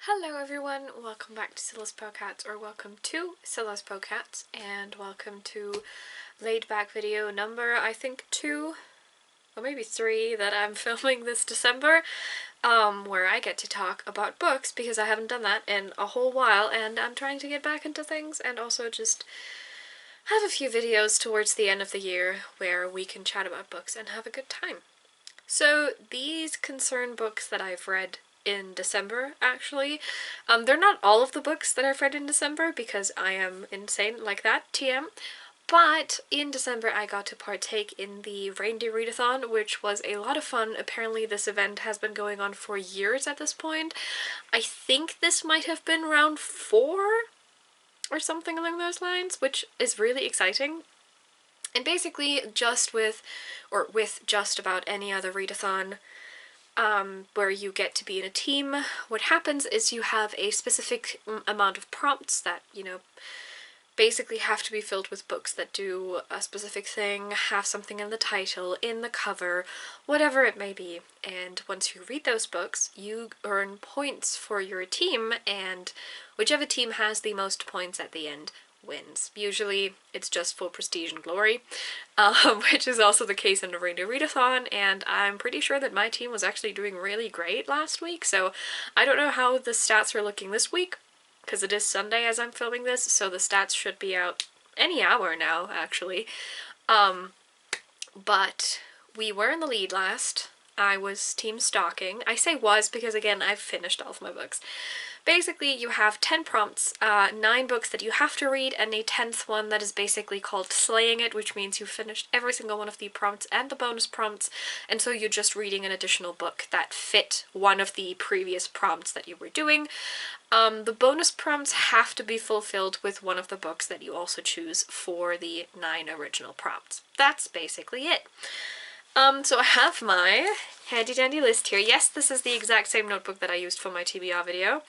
Hello everyone, welcome back to Scylla's Podcats, or welcome to Scylla's Podcats, and welcome to laid back video number, I think 2, or maybe 3 that I'm filming this December, where I get to talk about books, because I haven't done that in a whole while, and I'm trying to get back into things, and also just have a few videos towards the end of the year where we can chat about books and have a good time. So these concern books that I've read in December, actually. They're not all of the books that I've read in December because I am insane like that, TM. But in December I got to partake in the Reindeer Readathon, which was a lot of fun. Apparently this event has been going on for years at this point. I think this might have been round 4 or something along those lines, which is really exciting. And basically just with just about any other readathon, where you get to be in a team, what happens is you have a specific amount of prompts that, basically have to be filled with books that do a specific thing, have something in the title, in the cover, whatever it may be. And once you read those books, you earn points for your team, and whichever team has the most points at the end wins. Usually it's just for prestige and glory, which is also the case in the Reindeer Readathon, and I'm pretty sure that my team was actually doing really great last week, so I don't know how the stats are looking this week, because it is Sunday as I'm filming this, so the stats should be out any hour now, actually. But we were in the lead last. I was team stalking. I say was because, again, I've finished all of my books. Basically, you have 10 prompts, 9 books that you have to read, and a 10th one that is basically called Slaying It, which means you've finished every single one of the prompts and the bonus prompts, and so you're just reading an additional book that fit one of the previous prompts that you were doing. The bonus prompts have to be fulfilled with one of the books that you also choose for the 9 original prompts. That's basically it. So I have my handy dandy list here. Yes, this is the exact same notebook that I used for my TBR video.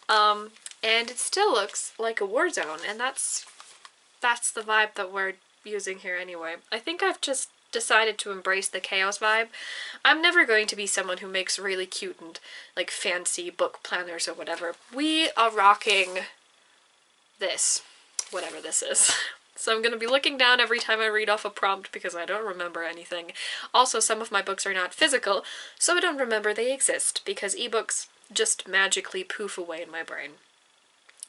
And it still looks like a war zone, and that's the vibe that we're using here anyway. I think I've just decided to embrace the chaos vibe. I'm never going to be someone who makes really cute and like fancy book planners or whatever. We are rocking this, whatever this is. So I'm going to be looking down every time I read off a prompt because I don't remember anything. Also, some of my books are not physical, so I don't remember they exist because ebooks just magically poof away in my brain.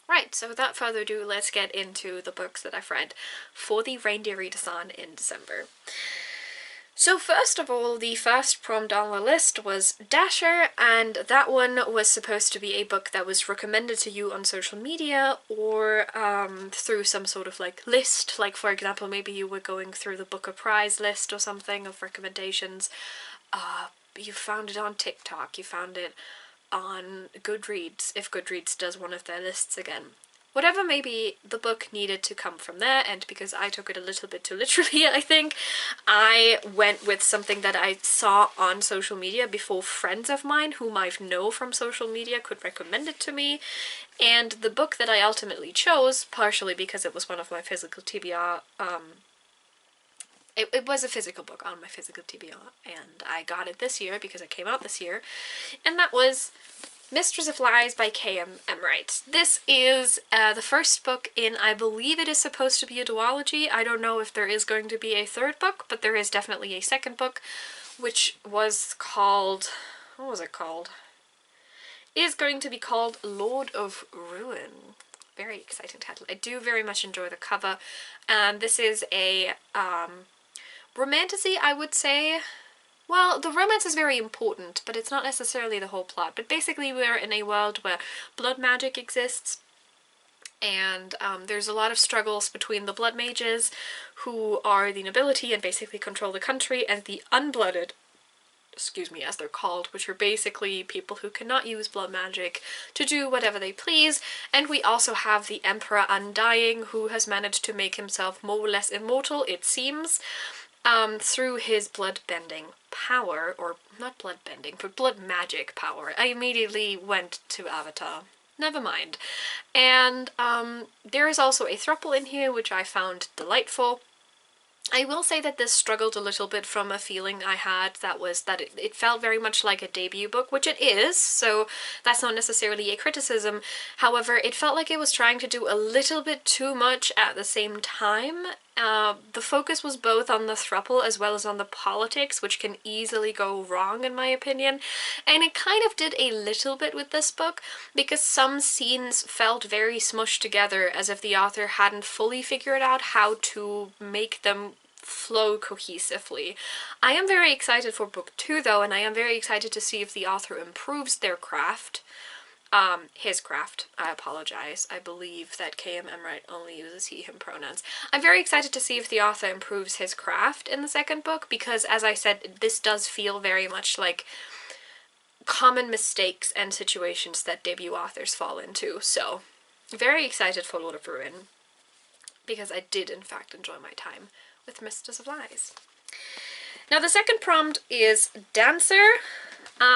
Right, so without further ado, let's get into the books that I've read for the Reindeer Readathon in December. So first of all, the first prompt on the list was Dasher, and that one was supposed to be a book that was recommended to you on social media or through some sort of like list, like for example maybe you were going through the Booker Prize list or something of recommendations. You found it on TikTok, you found it on Goodreads, if Goodreads does one of their lists again. Whatever maybe the book needed to come from there, and because I took it a little bit too literally, I think, I went with something that I saw on social media before friends of mine, whom I know from social media, could recommend it to me. And the book that I ultimately chose, partially because it was one of my physical TBR, it was a physical book on my physical TBR, and I got it this year because it came out this year, and that was Mistress of Lies by K.M. Emright. This is the first book in, I believe it is supposed to be a duology. I don't know if there is going to be a third book, but there is definitely a second book, which was called, what was it called? It is going to be called Lord of Ruin. Very exciting title. I do very much enjoy the cover, and this is a romantasy, I would say. Well, the romance is very important, but it's not necessarily the whole plot. But basically we're in a world where blood magic exists, and there's a lot of struggles between the blood mages, who are the nobility and basically control the country, and the unblooded, excuse me, as they're called, which are basically people who cannot use blood magic to do whatever they please. And we also have the Emperor Undying, who has managed to make himself more or less immortal, it seems, through his blood-bending power, or not blood-bending, but blood magic power. I immediately went to Avatar. Never mind. And there is also a throuple in here, which I found delightful. I will say that this struggled a little bit from a feeling I had that was that it felt very much like a debut book, which it is, so that's not necessarily a criticism. However, it felt like it was trying to do a little bit too much at the same time. The focus was both on the throuple as well as on the politics, which can easily go wrong in my opinion, and it kind of did a little bit with this book because some scenes felt very smushed together as if the author hadn't fully figured out how to make them flow cohesively. I am very excited for book 2 though, and I am very excited to see if the author improves their craft. His craft, I apologize. I believe that K.M. Emmerich only uses he, him pronouns. I'm very excited to see if the author improves his craft in the second book, because as I said, this does feel very much like common mistakes and situations that debut authors fall into. So, very excited for Lord of Ruin, because I did in fact enjoy my time with Mistress of Lies. Now the second prompt is Dancer.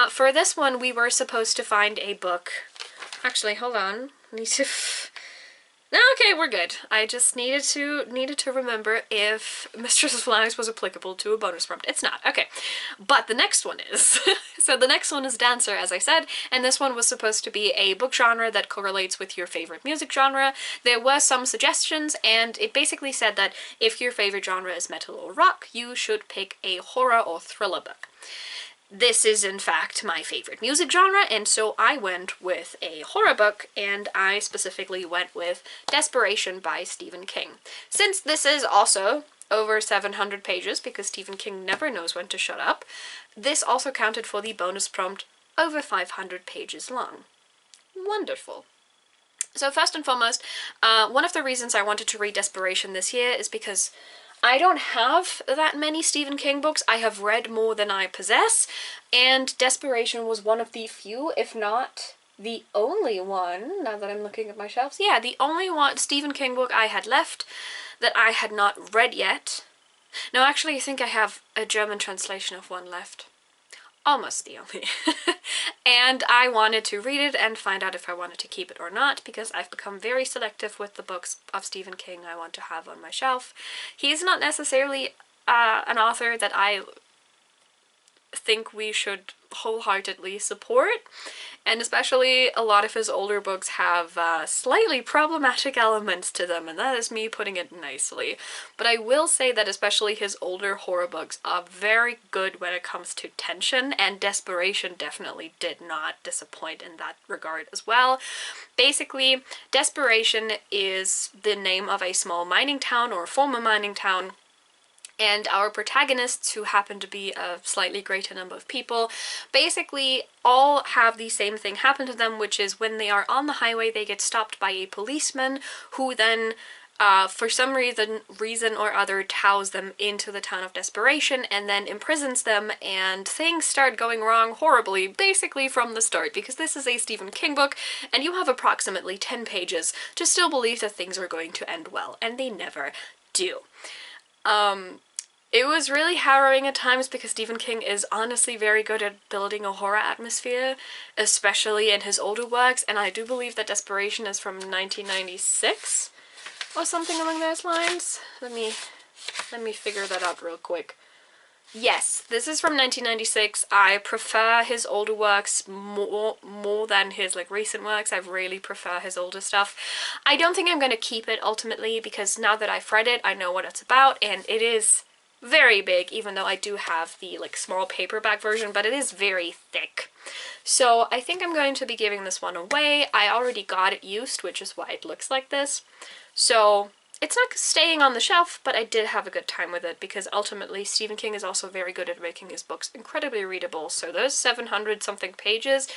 For this one we were supposed to find a book. Actually, hold on. Need to no, okay, we're good. I just needed to remember if Mistress of Lies was applicable to a bonus prompt. It's not. Okay. But the next one is. So the next one is Dancer, as I said, and this one was supposed to be a book genre that correlates with your favorite music genre. There were some suggestions, and it basically said that if your favorite genre is metal or rock, you should pick a horror or thriller book. This is in fact my favorite music genre, and so I went with a horror book, and I specifically went with Desperation by Stephen King. Since this is also over 700 pages, because Stephen King never knows when to shut up, this also counted for the bonus prompt, over 500 pages long. Wonderful. So first and foremost, one of the reasons I wanted to read Desperation this year is because I don't have that many Stephen King books. I have read more than I possess, and Desperation was one of the few, if not the only one, now that I'm looking at my shelves, yeah, the only one Stephen King book I had left that I had not read yet. No, actually, I think I have a German translation of one left. Almost the only. And I wanted to read it and find out if I wanted to keep it or not, because I've become very selective with the books of Stephen King I want to have on my shelf. He's not necessarily an author that I think we should wholeheartedly support, and especially a lot of his older books have slightly problematic elements to them, and that is me putting it nicely. But I will say that especially his older horror books are very good when it comes to tension, and Desperation definitely did not disappoint in that regard as well. Basically, Desperation is the name of a small mining town, or former mining town, and our protagonists, who happen to be a slightly greater number of people, basically all have the same thing happen to them, which is when they are on the highway they get stopped by a policeman who then for some reason or other tows them into the town of Desperation and then imprisons them, and things start going wrong horribly basically from the start, because this is a Stephen King book and you have approximately 10 pages to still believe that things are going to end well, and they never do. It was really harrowing at times because Stephen King is honestly very good at building a horror atmosphere, especially in his older works, and I do believe that Desperation is from 1996 or something along those lines. Let me figure that out real quick. Yes, this is from 1996. I prefer his older works more than his recent works. I really prefer his older stuff. I don't think I'm going to keep it ultimately, because now that I've read it, I know what it's about, and it is very big, even though I do have the small paperback version, but it is very thick. So I think I'm going to be giving this one away. I already got it used, which is why it looks like this. So it's not staying on the shelf, but I did have a good time with it, because ultimately Stephen King is also very good at making his books incredibly readable, so those 700 something pages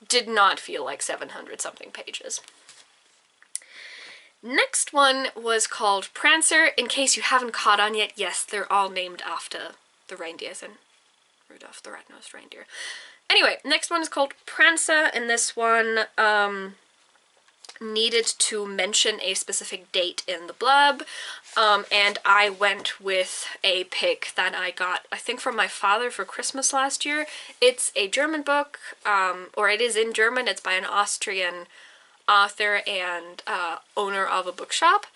did not feel like 700 something pages. Next one was called Prancer. In case you haven't caught on yet, yes, they're all named after the reindeers in Rudolph the Red-Nosed Reindeer. Anyway, next one is called Prancer, and this one needed to mention a specific date in the blurb, and I went with a pick that I got, I think, from my father for Christmas last year. It's a German book, or it is in German. It's by an Austrian author and owner of a bookshop,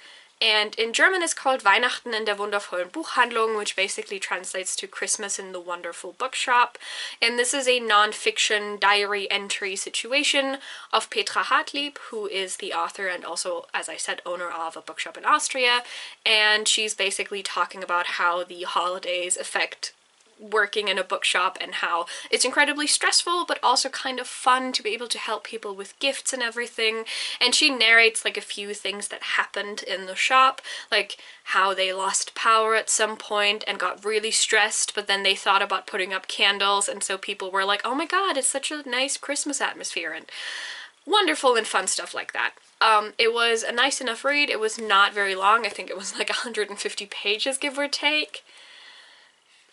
and in German it's called Weihnachten in der wundervollen Buchhandlung, which basically translates to Christmas in the wonderful bookshop. And this is a non-fiction diary entry situation of Petra Hartlieb, who is the author and also, as I said, owner of a bookshop in Austria, and she's basically talking about how the holidays affect working in a bookshop and how it's incredibly stressful but also kind of fun to be able to help people with gifts and everything. And she narrates like a few things that happened in the shop, like how they lost power at some point and got really stressed, but then they thought about putting up candles, and so people were like, oh my god, it's such a nice Christmas atmosphere, and wonderful and fun stuff like that. It was a nice enough read. It was not very long. I think it was like 150 pages, give or take.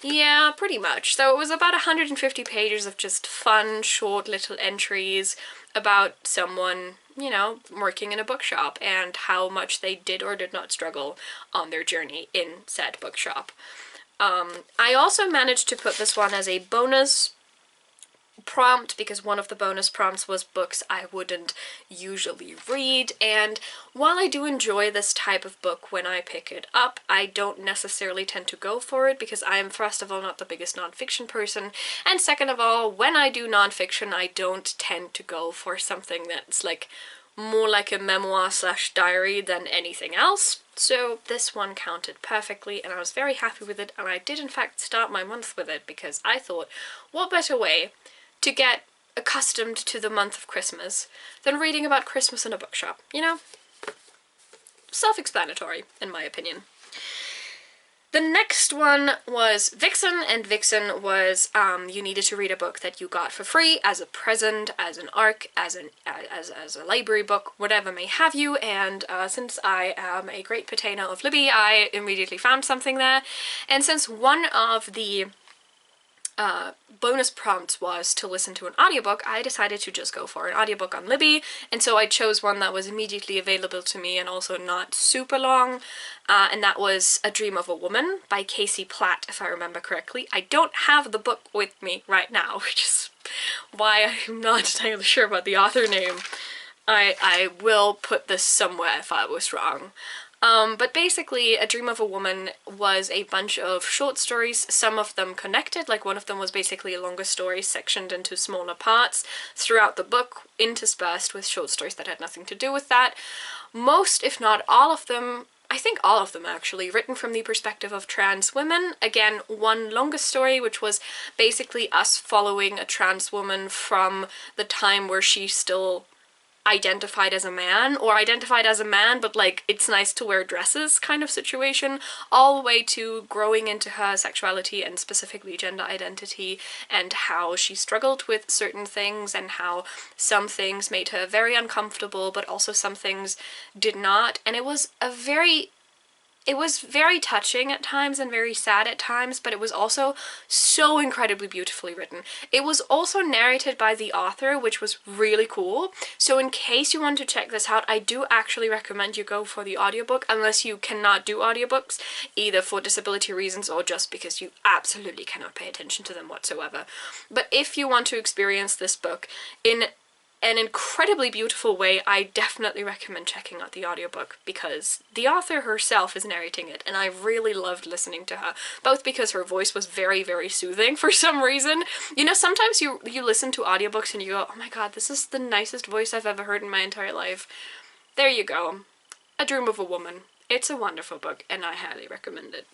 Yeah, pretty much. So it was about 150 pages of just fun, short little entries about someone, you know, working in a bookshop and how much they did or did not struggle on their journey in said bookshop. I also managed to put this one as a bonus prompt because one of the bonus prompts was books I wouldn't usually read, and while I do enjoy this type of book when I pick it up, I don't necessarily tend to go for it because I am, first of all, not the biggest nonfiction person, and second of all, when I do nonfiction, I don't tend to go for something that's like more like a memoir / diary than anything else. So this one counted perfectly and I was very happy with it, and I did in fact start my month with it because I thought, what better way to get accustomed to the month of Christmas than reading about Christmas in a bookshop, you know? Self-explanatory, in my opinion. The next one was Vixen, and Vixen was, you needed to read a book that you got for free as a present, as an ARC, as a library book, whatever may have you, and since I am a great potato of Libby, I immediately found something there, and since one of the bonus prompts was to listen to an audiobook, I decided to just go for an audiobook on Libby, and so I chose one that was immediately available to me and also not super long, and that was A Dream of a Woman by Casey Platt, if I remember correctly. I don't have the book with me right now, which is why I'm not entirely sure about the author name. I will put this somewhere if I was wrong. But basically, A Dream of a Woman was a bunch of short stories, some of them connected, like one of them was basically a longer story sectioned into smaller parts throughout the book, interspersed with short stories that had nothing to do with that. Most, if not all of them, I think all of them actually, written from the perspective of trans women. Again, one longer story, which was basically us following a trans woman from the time where she still identified as a man, or identified as a man but like it's nice to wear dresses kind of situation, all the way to growing into her sexuality and specifically gender identity, and how she struggled with certain things and how some things made her very uncomfortable but also some things did not. And it was very touching at times and very sad at times, but it was also so incredibly beautifully written. It was also narrated by the author, which was really cool. So in case you want to check this out, I do actually recommend you go for the audiobook, unless you cannot do audiobooks, either for disability reasons or just because you absolutely cannot pay attention to them whatsoever. But if you want to experience this book in an incredibly beautiful way, I definitely recommend checking out the audiobook because the author herself is narrating it, and I really loved listening to her, both because her voice was very, very soothing for some reason. You know, sometimes you listen to audiobooks and you go, oh my god, this is the nicest voice I've ever heard in my entire life. There you go. A Dream of a Woman. It's a wonderful book, and I highly recommend it.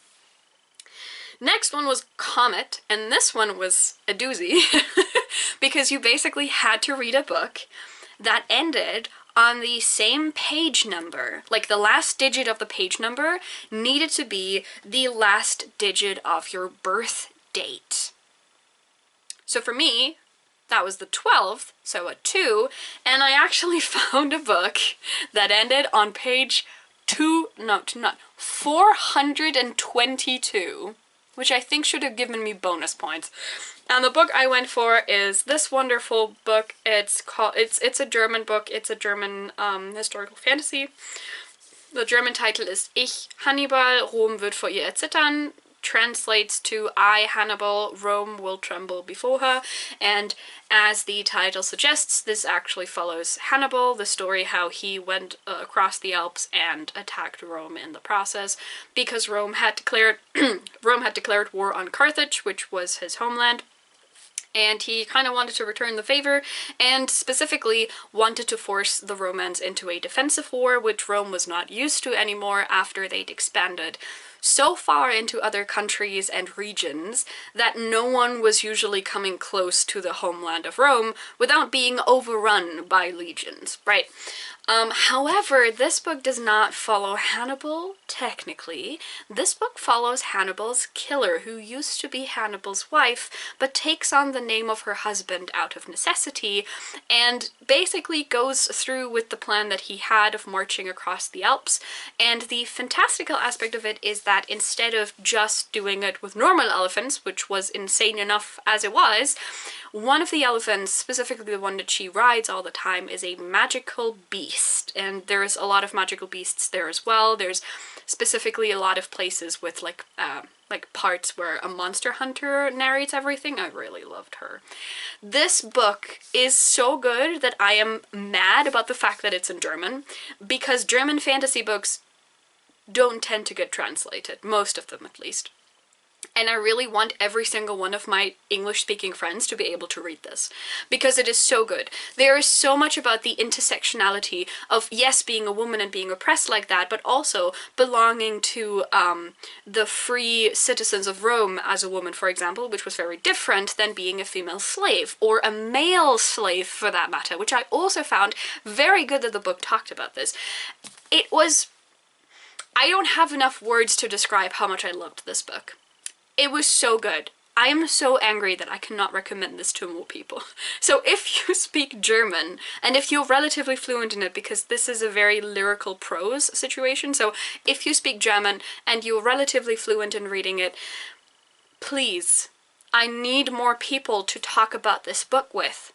Next one was Comet, and this one was a doozy because you basically had to read a book that ended on the same page number. Like the last digit of the page number needed to be the last digit of your birth date. So for me, that was the 12th, so a 2, and I actually found a book that ended on page 422. Which I think should have given me bonus points. And the book I went for is this wonderful book. It's a German book. It's a German historical fantasy. The German title is Ich, Hannibal, Rom wird vor ihr erzittern. translates to "I, Hannibal, Rome will tremble before her," and as the title suggests, this actually follows Hannibal, the story how he went across the Alps and attacked Rome in the process, because Rome had declared Rome had declared war on Carthage, which was his homeland. And he kind of wanted to return the favor, and specifically wanted to force the Romans into a defensive war, which Rome was not used to anymore after they'd expanded so far into other countries and regions that no one was usually coming close to the homeland of Rome without being overrun by legions, right? However, this book does not follow Hannibal, technically. This book follows Hannibal's killer, who used to be Hannibal's wife, but takes on the name of her husband out of necessity, and basically goes through with the plan that he had of marching across the Alps. And the fantastical aspect of it is that instead of just doing it with normal elephants, which was insane enough as it was, one of the elephants, specifically the one that she rides all the time, is a magical beast, and there's a lot of magical beasts there as well. There's specifically a lot of places with like parts where a monster hunter narrates everything. I really loved her. This book is so good that I am mad about the fact that it's in German, because German fantasy books don't tend to get translated, most of them at least. And I really want every single one of my English-speaking friends to be able to read this, because it is so good. There is so much about the intersectionality of, yes, being a woman and being oppressed like that, but also belonging to the free citizens of Rome as a woman, for example, which was very different than being a female slave, or a male slave for that matter, which I also found very good that the book talked about this. It was... I don't have enough words to describe how much I loved this book. It was so good. I am so angry that I cannot recommend this to more people. So if you speak German, and if you're relatively fluent in it, because this is a very lyrical prose situation, so if you speak German and you're relatively fluent in reading it, please, I need more people to talk about this book with.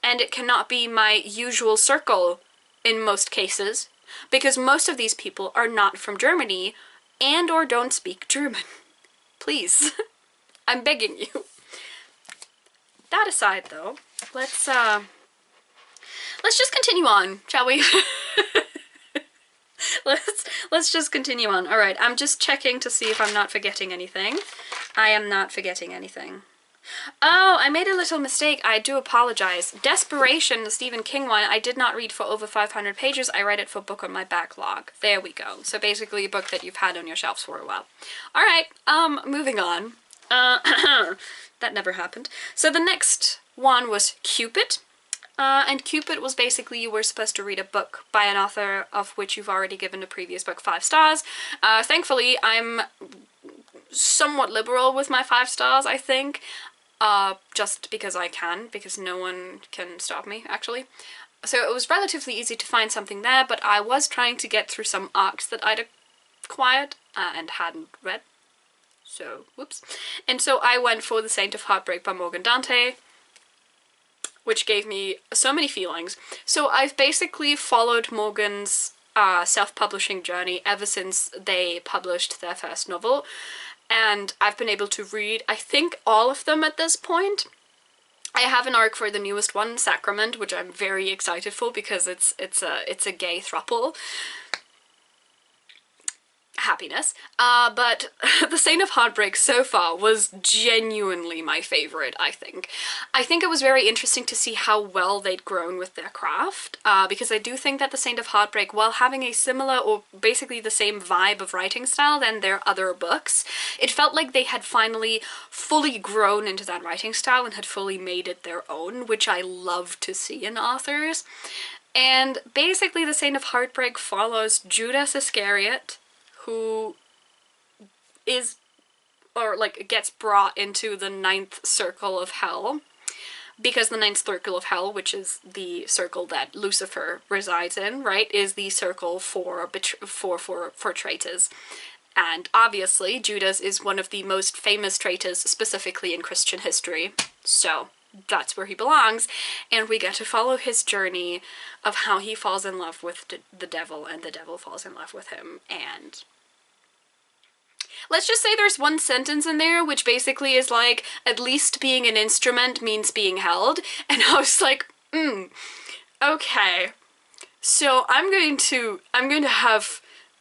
And it cannot be my usual circle in most cases, because most of these people are not from Germany and or don't speak German. Please. I'm begging you. That aside, though, let's just continue on, shall we? let's just continue on. Alright, I'm just checking to see if I'm not forgetting anything. I am not forgetting anything. Oh, I made a little mistake. I do apologize. Desperation, the Stephen King one, I did not read for over 500 pages. I read it for book on my backlog. There we go. So basically a book that you've had on your shelves for a while. Alright, moving on. That never happened. So the next one was Cupid. And Cupid was basically, you were supposed to read a book by an author of which you've already given the previous book 5 stars. Thankfully, I'm somewhat liberal with my 5 stars, I think. Just because I can, because no one can stop me, actually. So it was relatively easy to find something there, but I was trying to get through some arcs that I'd acquired and hadn't read. So, whoops. And so I went for The Saint of Heartbreak by Morgan Dante, which gave me so many feelings. So I've basically followed Morgan's self-publishing journey ever since they published their first novel. And I've been able to read, I think, all of them at this point. I have an arc for the newest one, Sacrament, which I'm very excited for because it's a gay throuple. Happiness. But The Saint of Heartbreak so far was genuinely my favorite, I think. I think it was very interesting to see how well they'd grown with their craft, because I do think that The Saint of Heartbreak, while having a similar or basically the same vibe of writing style than their other books, it felt like they had finally fully grown into that writing style and had fully made it their own, which I love to see in authors. And basically The Saint of Heartbreak follows Judas Iscariot, who is, or like, gets brought into the 9th circle of hell, because the 9th circle of hell, which is the circle that Lucifer resides in, right, is the circle for traitors. And obviously Judas is one of the most famous traitors, specifically in Christian history, so that's where he belongs, and we get to follow his journey of how he falls in love with the devil, and the devil falls in love with him, and let's just say there's one sentence in there which basically is like, at least being an instrument means being held. And I was like, okay. So I'm going to have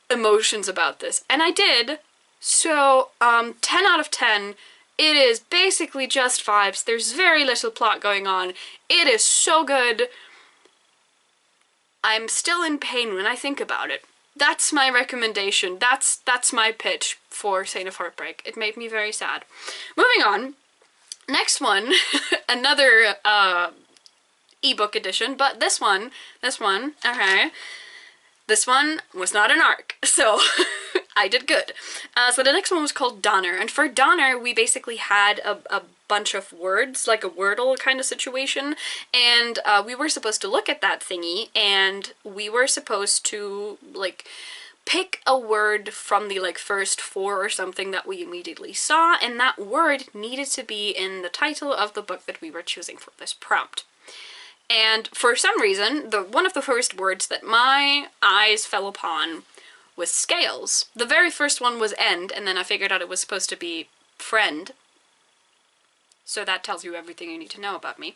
emotions about this. And I did. So, 10 out of 10. It is basically just vibes. There's very little plot going on. It is so good. I'm still in pain when I think about it. That's my recommendation. That's my pitch for Saint of Heartbreak. It made me very sad. Moving on. Next one, another ebook edition, but this one, okay. This one was not an ARC, so I did good. So the next one was called Donner, and for Donner we basically had a bunch of words, like a Wordle kind of situation, and we were supposed to look at that thingy, and we were supposed to, like, pick a word from the, like, first 4 or something that we immediately saw, and that word needed to be in the title of the book that we were choosing for this prompt. And for some reason, one of the first words that my eyes fell upon was scales. The very first one was end, and then I figured out it was supposed to be friend. So that tells you everything you need to know about me.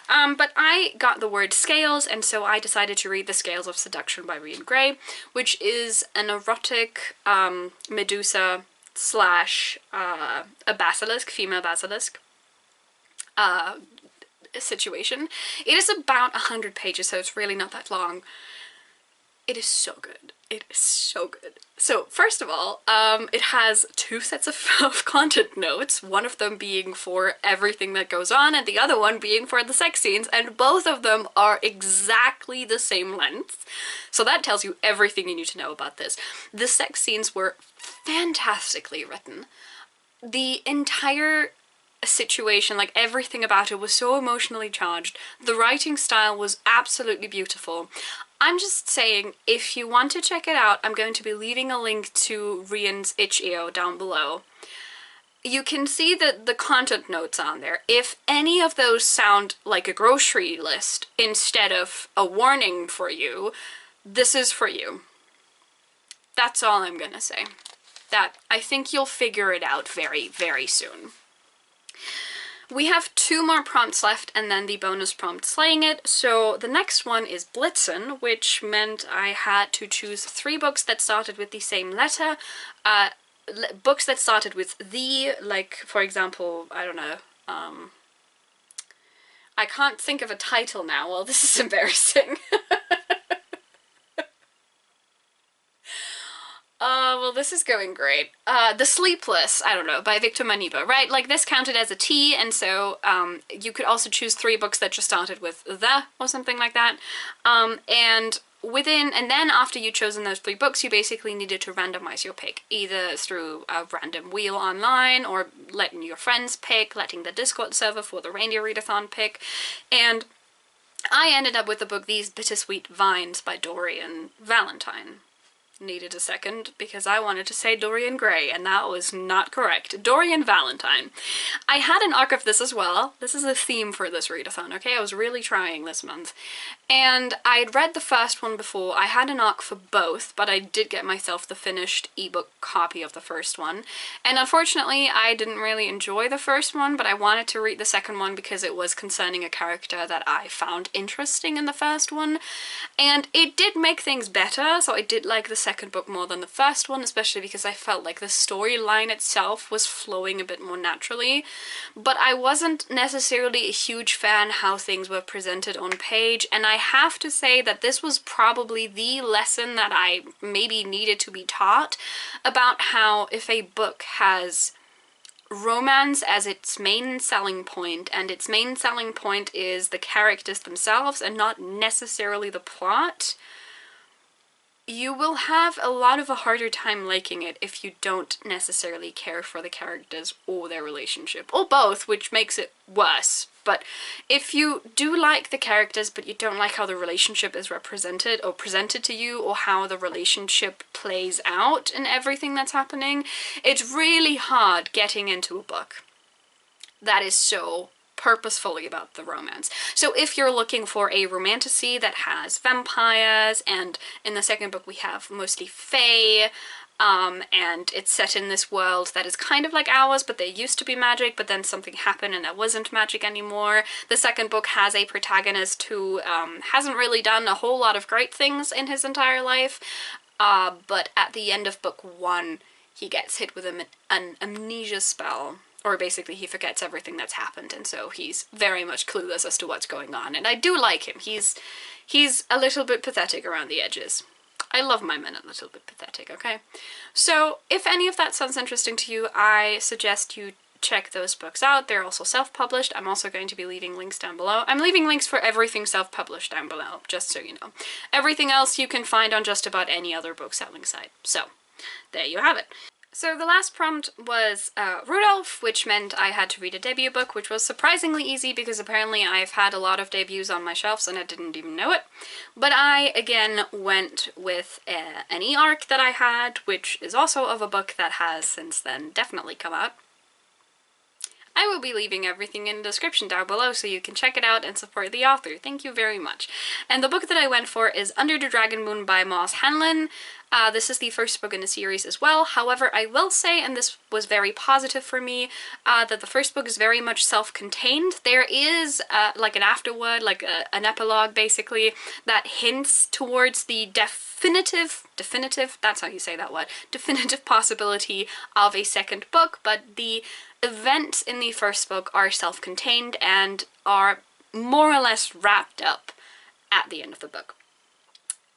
But I got the word scales, and so I decided to read The Scales of Seduction by Reindeer Grey, which is an erotic Medusa slash a basilisk, female basilisk, situation. It is about 100 pages, so it's really not that long. It is so good. It is so good. So, first of all, it has 2 sets of content notes, one of them being for everything that goes on, and the other one being for the sex scenes, and both of them are exactly the same length. So that tells you everything you need to know about this. The sex scenes were fantastically written. The entire situation, like everything about it, was so emotionally charged. The writing style was absolutely beautiful. I'm just saying, if you want to check it out, I'm going to be leaving a link to Rian's itch.io down below. You can see the content notes on there. If any of those sound like a grocery list instead of a warning for you, this is for you. That's all I'm gonna say. That I think you'll figure it out very, very soon. We have 2 more prompts left and then the bonus prompt Slaying It. So the next one is Blitzen, which meant I had to choose 3 books that started with the same letter. Books that started with the, like, for example, I don't know, I can't think of a title now. Well, this is embarrassing. Well, this is going great. The Sleepless, I don't know, by Victor Maniba, right? Like, this counted as a T, and so, you could also choose 3 books that just started with the, or something like that. And then after you'd chosen those 3 books, you basically needed to randomize your pick, either through a random wheel online, or letting your friends pick, letting the Discord server for the Reindeer Readathon pick, and I ended up with the book These Bittersweet Vines by Dorian Valentine. Needed a second because I wanted to say Dorian Gray, and that was not correct. Dorian Valentine. I had an arc of this as well. This is a theme for this readathon, okay? I was really trying this month. And I'd read the first one before. I had an arc for both, but I did get myself the finished ebook copy of the first one. And unfortunately, I didn't really enjoy the first one, but I wanted to read the second one because it was concerning a character that I found interesting in the first one. And it did make things better, so I did like the second book more than the first one, especially because I felt like the storyline itself was flowing a bit more naturally. But I wasn't necessarily a huge fan how things were presented on page, and I have to say that this was probably the lesson that I maybe needed to be taught about how if a book has romance as its main selling point, and its main selling point is the characters themselves and not necessarily the plot, you will have a lot of a harder time liking it if you don't necessarily care for the characters or their relationship, or both, which makes it worse. But if you do like the characters but you don't like how the relationship is represented or presented to you, or how the relationship plays out in everything that's happening, it's really hard getting into a book that is so purposefully about the romance. So if you're looking for a romantasy that has vampires, and in the second book we have mostly fae, and it's set in this world that is kind of like ours, but there used to be magic, but then something happened and there wasn't magic anymore. The second book has a protagonist who hasn't really done a whole lot of great things in his entire life, but at the end of book 1, he gets hit with an amnesia spell, or basically he forgets everything that's happened, and so he's very much clueless as to what's going on, and I do like him. He's a little bit pathetic around the edges. I love my men a little bit pathetic, okay? So if any of that sounds interesting to you, I suggest you check those books out. They're also self-published. I'm also going to be leaving links down below. I'm leaving links for everything self-published down below, just so you know. Everything else you can find on just about any other book selling site. So, there you have it. So the last prompt was Rudolph, which meant I had to read a debut book, which was surprisingly easy because apparently I've had a lot of debuts on my shelves and I didn't even know it. But I, again, went with an e-arc that I had, which is also of a book that has since then definitely come out. I will be leaving everything in the description down below so you can check it out and support the author. Thank you very much. And the book that I went for is Under the Dragon Moon by Moss Hanlon. This is the first book in the series as well. However, I will say, and this was very positive for me, that the first book is very much self-contained. There is like an afterword, like an epilogue basically, that hints towards the definitive, that's how you say that word, definitive possibility of a second book, but the events in the first book are self-contained and are more or less wrapped up at the end of the book.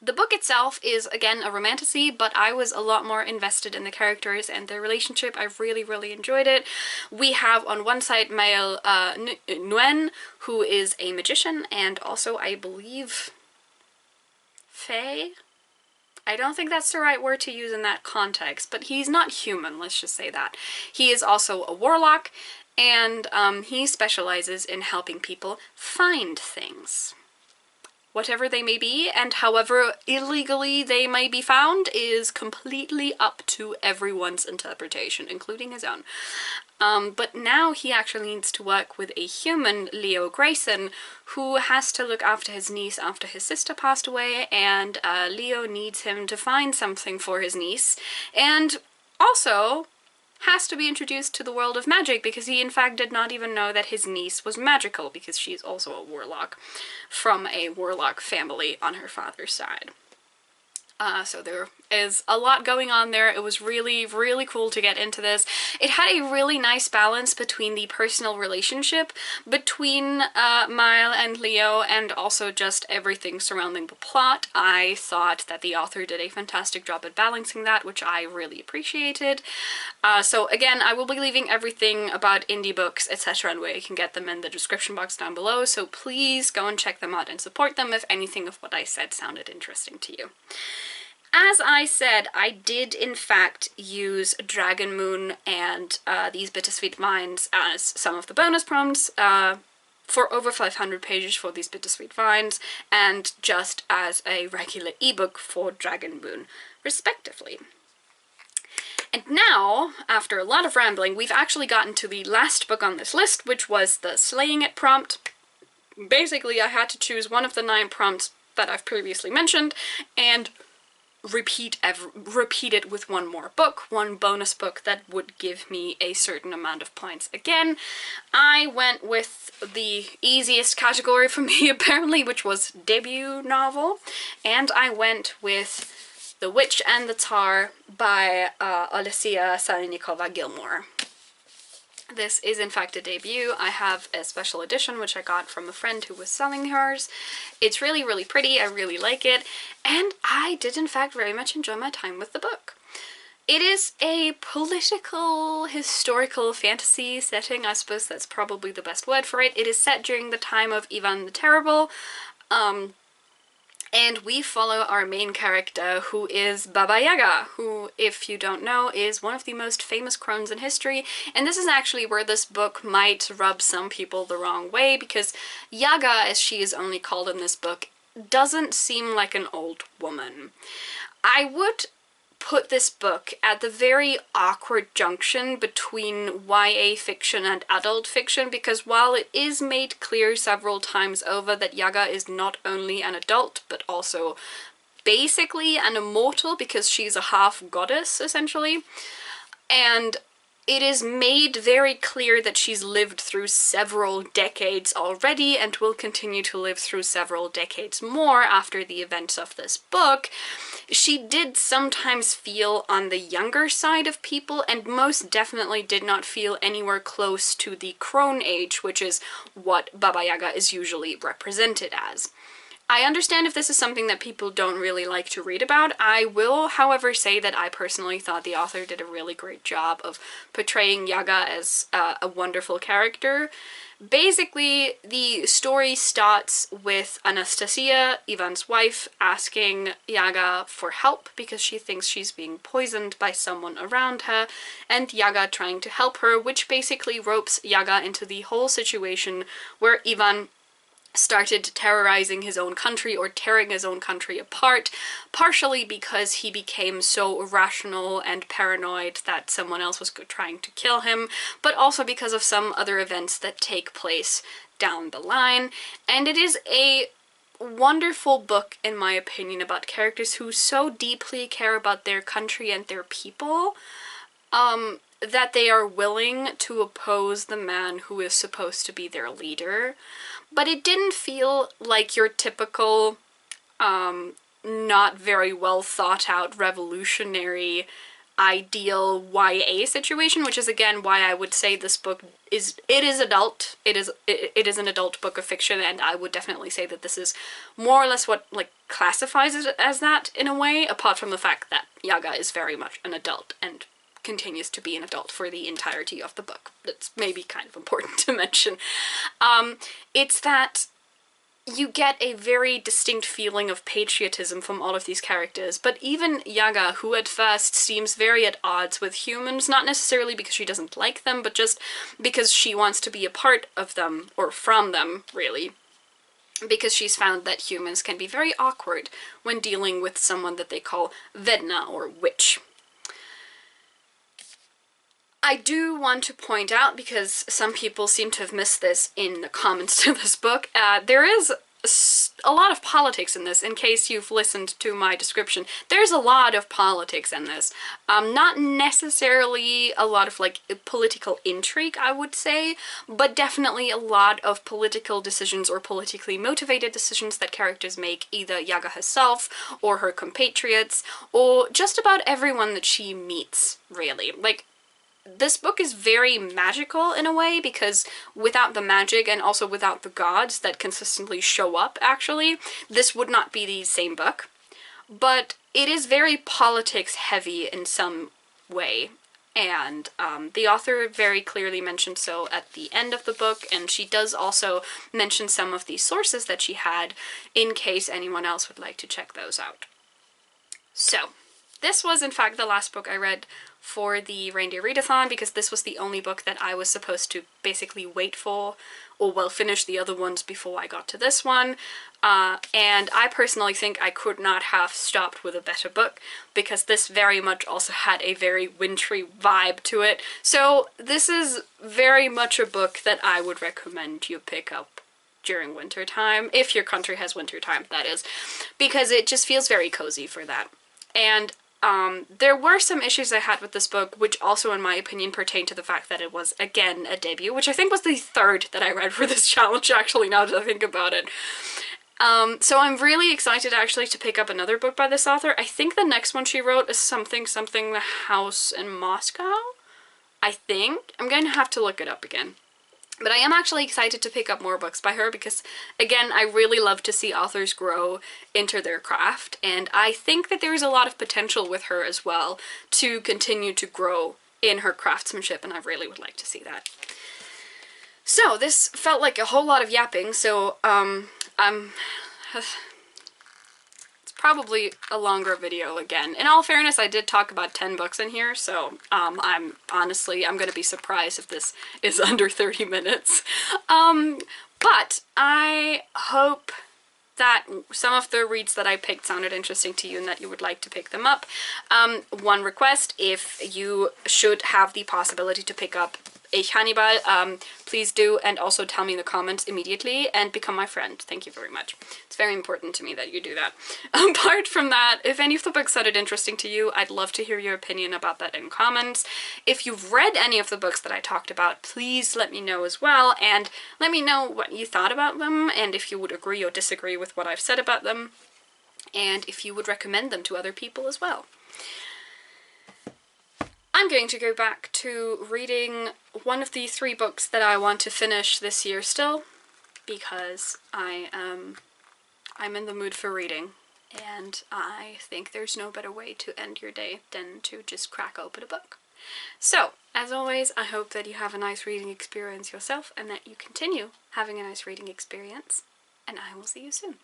The book itself is, again, a romantasy, but I was a lot more invested in the characters and their relationship. I really enjoyed it. We have on one side Mael Nguyen, who is a magician, and also, I believe, Fae? I don't think that's the right word to use in that context, but he's not human, let's just say that. He is also a warlock, and he specializes in helping people find things. Whatever they may be, and however illegally they may be found, is completely up to everyone's interpretation, including his own. But now he actually needs to work with a human, Leo Grayson, who has to look after his niece after his sister passed away, and Leo needs him to find something for his niece, and also has to be introduced to the world of magic, because he in fact did not even know that his niece was magical, because she's also a warlock from a warlock family on her father's side. So there is a lot going on there. It was really cool to get into this. It had a really nice balance between the personal relationship between Mael and Leo, and also just everything surrounding the plot. I thought that the author did a fantastic job at balancing that, which I really appreciated. So again, I will be leaving everything about indie books, etc., and where you can get them in the description box down below, so please go and check them out and support them if anything of what I said sounded interesting to you. As I said, I did in fact use Dragon Moon and these Bittersweet Vines as some of the bonus prompts for over 500 pages for these Bittersweet Vines, and just as a regular ebook for Dragon Moon, respectively. And now, after a lot of rambling, we've actually gotten to the last book on this list, which was the Slaying It prompt. Basically, I had to choose one of the 9 prompts that I've previously mentioned, and repeat it with one more book, one bonus book that would give me a certain amount of points. Again, I went with the easiest category for me apparently, which was debut novel, and I went with The Witch and the Tsar by Olesya Salinikova-Gilmore. This is in fact a debut. I have a special edition which I got from a friend who was selling hers. It's really pretty, I really like it, and I did in fact very much enjoy my time with the book. It is a political, historical fantasy setting, I suppose that's probably the best word for it. It is set during the time of Ivan the Terrible, and we follow our main character, who is Baba Yaga, who, if you don't know, is one of the most famous crones in history, and this is actually where this book might rub some people the wrong way, because Yaga, as she is only called in this book, doesn't seem like an old woman. I would put this book at the very awkward junction between YA fiction and adult fiction, because while it is made clear several times over that Yaga is not only an adult but also basically an immortal because she's a half goddess, essentially. And it is made very clear that she's lived through several decades already and will continue to live through several decades more after the events of this book. She did sometimes feel on the younger side of people, and most definitely did not feel anywhere close to the crone age, which is what Baba Yaga is usually represented as. I understand if this is something that people don't really like to read about. I will, however, say that I personally thought the author did a really great job of portraying Yaga as a wonderful character. Basically, the story starts with Anastasia, Ivan's wife, asking Yaga for help because she thinks she's being poisoned by someone around her, and Yaga trying to help her, which basically ropes Yaga into the whole situation where Ivan started terrorizing his own country or tearing his own country apart, partially because he became so irrational and paranoid that someone else was trying to kill him, but also because of some other events that take place down the line. And it is a wonderful book, in my opinion, about characters who so deeply care about their country and their people, that they are willing to oppose the man who is supposed to be their leader. But it didn't feel like your typical, not very well thought out revolutionary ideal YA situation, which is again why I would say this book is adult. It is an adult book of fiction, and I would definitely say that this is more or less what like classifies it as that in a way, apart from the fact that Yaga is very much an adult and continues to be an adult for the entirety of the book. That's maybe kind of important to mention. It's that you get a very distinct feeling of patriotism from all of these characters, but even Yaga, who at first seems very at odds with humans, not necessarily because she doesn't like them, but just because she wants to be a part of them, or from them, really, because she's found that humans can be very awkward when dealing with someone that they call Vedna, or witch. I do want to point out, because some people seem to have missed this in the comments to this book, there is a lot of politics in this, in case you've listened to my description. There's a lot of politics in this. Not necessarily a lot of, like, political intrigue, I would say, but definitely a lot of political decisions or politically motivated decisions that characters make, either Yaga herself, or her compatriots, or just about everyone that she meets, really. Like, this book is very magical in a way, because without the magic and also without the gods that consistently show up, actually, this would not be the same book. But it is very politics heavy in some way, and the author very clearly mentioned so at the end of the book, and she does also mention some of the sources that she had in case anyone else would like to check those out. So, this was in fact the last book I read for the Reindeer Readathon, because this was the only book that I was supposed to basically wait for, or well, finish the other ones before I got to this one. And I personally think I could not have stopped with a better book, because this very much also had a very wintry vibe to it. So this is very much a book that I would recommend you pick up during winter time, if your country has winter time, that is, because it just feels very cozy for that. And there were some issues I had with this book, which also, in my opinion, pertain to the fact that it was, again, a debut, which I think was the third that I read for this challenge, actually, now that I think about it. So I'm really excited, actually, to pick up another book by this author. I think the next one she wrote is something The House in Moscow, I think. I'm going to have to look it up again. But I am actually excited to pick up more books by her because, again, I really love to see authors grow into their craft, and I think that there's a lot of potential with her as well to continue to grow in her craftsmanship, and I really would like to see that. So, this felt like a whole lot of yapping, so, it's probably a longer video again. In all fairness, I did talk about 10 books in here, so I'm gonna be surprised if this is under 30 minutes. But I hope that some of the reads that I picked sounded interesting to you and that you would like to pick them up. One request, if you should have the possibility to pick up Ich Hannibal, please do, and also tell me in the comments immediately and become my friend. Thank you very much. It's very important to me that you do that. Apart from that, if any of the books sounded interesting to you, I'd love to hear your opinion about that in comments. If you've read any of the books that I talked about, please let me know as well, and let me know what you thought about them, and if you would agree or disagree with what I've said about them, and if you would recommend them to other people as well. I'm going to go back to reading one of the 3 books that I want to finish this year still, because I'm in the mood for reading, and I think there's no better way to end your day than to just crack open a book. So, as always, I hope that you have a nice reading experience yourself, and that you continue having a nice reading experience, and I will see you soon.